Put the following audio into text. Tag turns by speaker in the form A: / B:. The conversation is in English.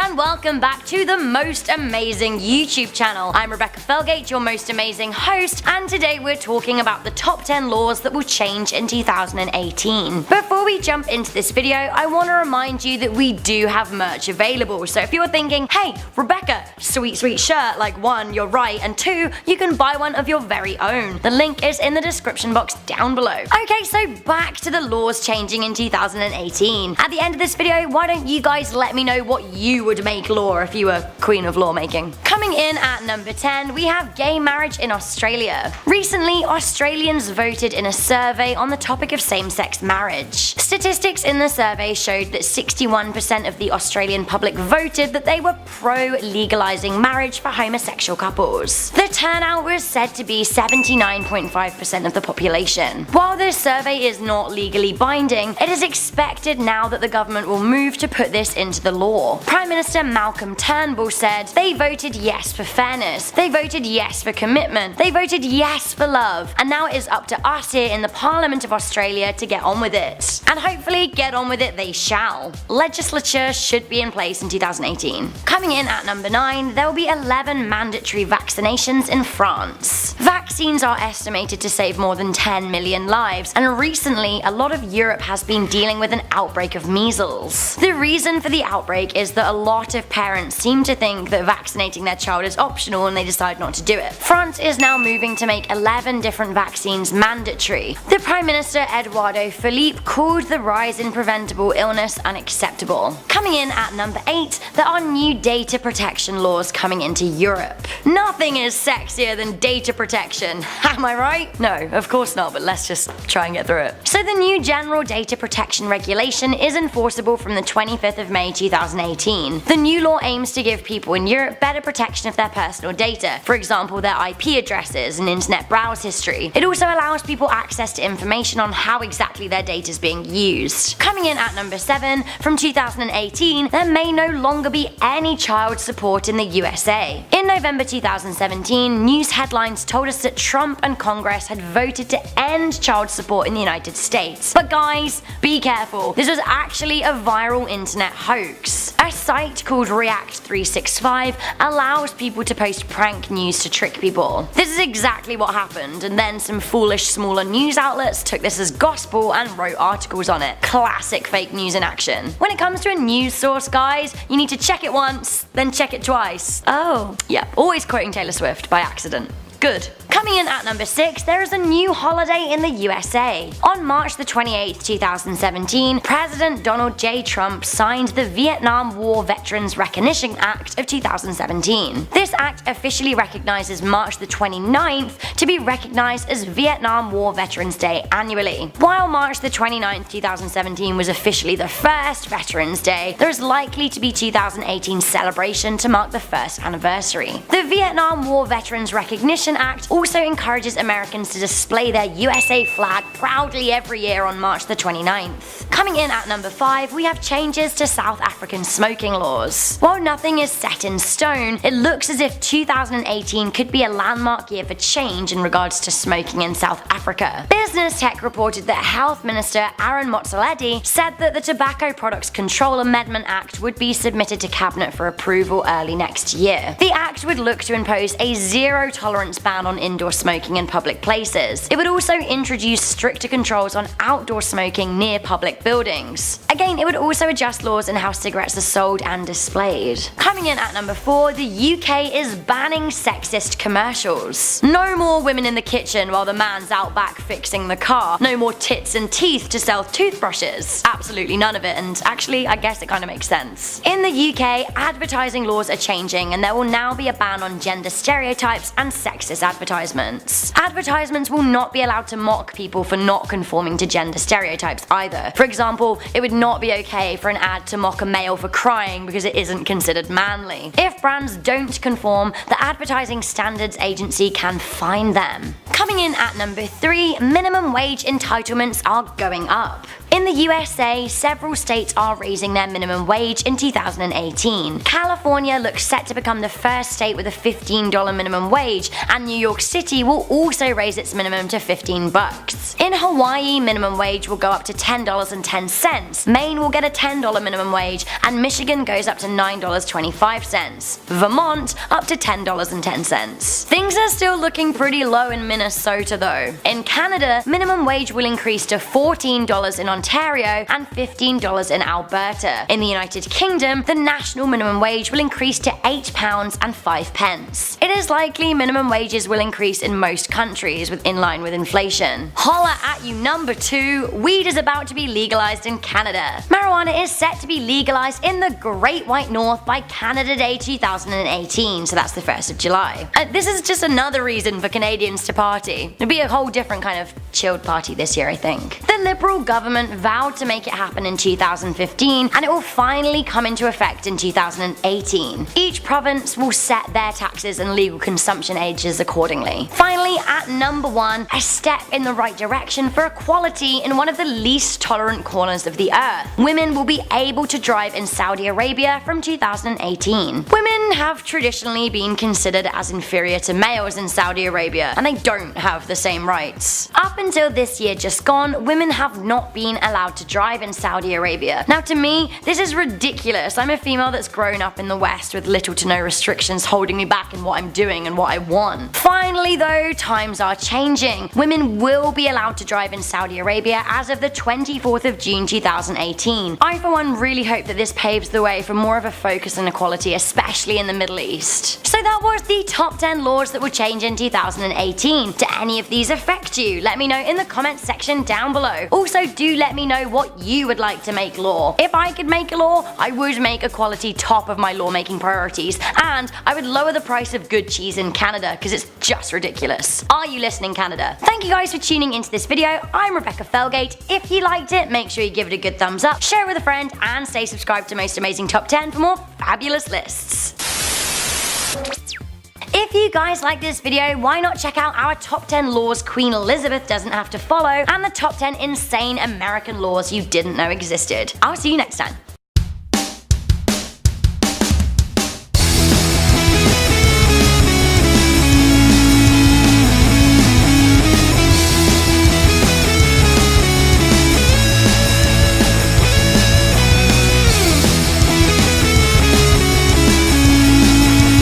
A: and welcome back to the most amazing YouTube channel. I'm Rebecca Felgate, your most amazing host, and today we're talking about the top 10 laws that will change in 2018. Before we jump into this video, I want to remind you that we do have merch available, so if you're thinking, hey Rebecca, sweet shirt, like one, you're right, and two, you can buy one of your very own. The link is in the description box down below. Okay, so back to the laws changing in 2018. At the end of this video, why don't you guys let me know what you would make law if you were queen of lawmaking. Coming in at number 10, we have gay marriage in Australia. Recently, Australians voted in a survey on the topic of same-sex marriage. Statistics in the survey showed that 61% of the Australian public voted that they were pro-legalizing marriage for homosexual couples. The turnout was said to be 79.5% of the population. While this survey is not legally binding, it is expected now that the government will move to put this into the law. Prime Minister Malcolm Turnbull said, "They voted yes for fairness, they voted yes for commitment, they voted yes for love, and now it is up to us here in the Parliament of Australia to get on with it." And hopefully get on with it they shall. Legislature should be in place in 2018. Coming in at number 9, there will be 11 mandatory vaccinations in France. Vaccines are estimated to save more than 10 million lives, and recently a lot of Europe has been dealing with an outbreak of measles. The reason for the outbreak is that a lot of parents seem to think that vaccinating their child is optional and they decide not to do it. France is now moving to make 11 different vaccines mandatory. The Prime Minister Eduardo Philippe called the rise in preventable illness unacceptable. Coming in at number 8, there are new data protection laws coming into Europe. Nothing is sexier than data protection, am I right? No, of course not, but let's just try and get through it. So the new General Data Protection Regulation is enforceable from the 25th of May 2018. The new law aims to give people in Europe better protection of their personal data, for example their IP addresses and internet browse history. It also allows people access to information on how exactly their data is being used. Coming in at number 7, from 2018, there may no longer be any child support in the USA. In November 2017, news headlines told us that Trump and Congress had voted to end child support in the United States. But guys, be careful, this was actually a viral internet hoax. A site called React365 allows people to post prank news to trick people. This is exactly what happened, and then some foolish smaller news outlets took this as gospel and wrote articles on it. Classic fake news in action. When it comes to a news source, guys, you need to check it once, then check it twice. Oh, yeah, always quoting Taylor Swift by accident. Good. Coming in at number 6, there is a new holiday in the USA. On March the 28th, 2017, President Donald J. Trump signed the Vietnam War Veterans Recognition Act of 2017. This act officially recognizes March the 29th to be recognized as Vietnam War Veterans Day annually. While March the 29th, 2017 was officially the first Veterans Day, there is likely to be 2018 celebration to mark the first anniversary. The Vietnam War Veterans Recognition Act also encourages Americans to display their USA flag proudly every year on March the 29th. Coming in at number 5, we have changes to South African smoking laws. While nothing is set in stone, it looks as if 2018 could be a landmark year for change in regards to smoking in South Africa. Business Tech reported that Health Minister Aaron Motsoaledi said that the Tobacco Products Control Amendment Act would be submitted to Cabinet for approval early next year. The act would look to impose a zero-tolerance ban on indoor smoking in public places. It would also introduce stricter controls on outdoor smoking near public buildings. Again, it would also adjust laws in how cigarettes are sold and displayed. Coming in at number 4, the UK is banning sexist commercials. No more women in the kitchen while the man's out back fixing the car. No more tits and teeth to sell toothbrushes. Absolutely none of it, and actually I guess it kind of makes sense. In the UK, advertising laws are changing, and there will now be a ban on gender stereotypes and sexist advertisements. Advertisements will not be allowed to mock people for not conforming to gender stereotypes either. For example, it would not be okay for an ad to mock a male for crying because it isn't considered manly. If brands don't conform, the Advertising Standards Agency can fine them. Coming in at number 3, minimum wage entitlements are going up. In the USA, several states are raising their minimum wage in 2018. California looks set to become the first state with a $15 minimum wage, and New York City will also raise its minimum to $15. In Hawaii, minimum wage will go up to $10.10. Maine will get a $10 minimum wage, and Michigan goes up to $9.25. Vermont up to $10.10. Things are still looking pretty low in Minnesota though. In Canada, minimum wage will increase to $14 in Ontario and $15 in Alberta. In the United Kingdom, the national minimum wage will increase to £8.05. It is likely minimum wages will increase in most countries in line with inflation. Holla at you number 2, weed is about to be legalized in Canada. Marijuana is set to be legalized in the Great White North by Canada Day 2018, so that's the 1st of July. This is just another reason for Canadians to party. It'll be a whole different kind of chilled party this year, I think. The Liberal government vowed to make it happen in 2015, and it will finally come into effect in 2018. Each province will set their taxes and legal consumption ages accordingly. Finally, at number 1, a step in the right direction for equality in one of the least tolerant corners of the earth. Women will be able to drive in Saudi Arabia from 2018. Women have traditionally been considered as inferior to males in Saudi Arabia, and they don't have the same rights. Up until this year just gone, women have not been allowed to drive in Saudi Arabia. Now to me, this is ridiculous. I'm a female that's grown up in the West with little to no restrictions holding me back in what I'm doing and what I want. Finally though, times are changing. Women will be allowed to drive in Saudi Arabia as of the 24th of June 2018. I for one really hope that this paves the way for more of a focus on equality, especially in the Middle East. So that was the top 10 laws that will change in 2018. Do any of these affect you? Let me know in the comments section down below. Also, do let me know what you would like to make law. If I could make a law, I would make equality top of my lawmaking priorities, and I would lower the price of good cheese in Canada because it's just ridiculous. Are you listening, Canada? Thank you guys for tuning into this video. I'm Rebecca Felgate. If you liked it, make sure you give it a good thumbs up, share it with a friend, and stay subscribed to Most Amazing Top 10 for more fabulous lists. If you guys like this video, why not check out our top 10 laws Queen Elizabeth doesn't have to follow, and the top 10 insane American laws you didn't know existed. I'll see you next time.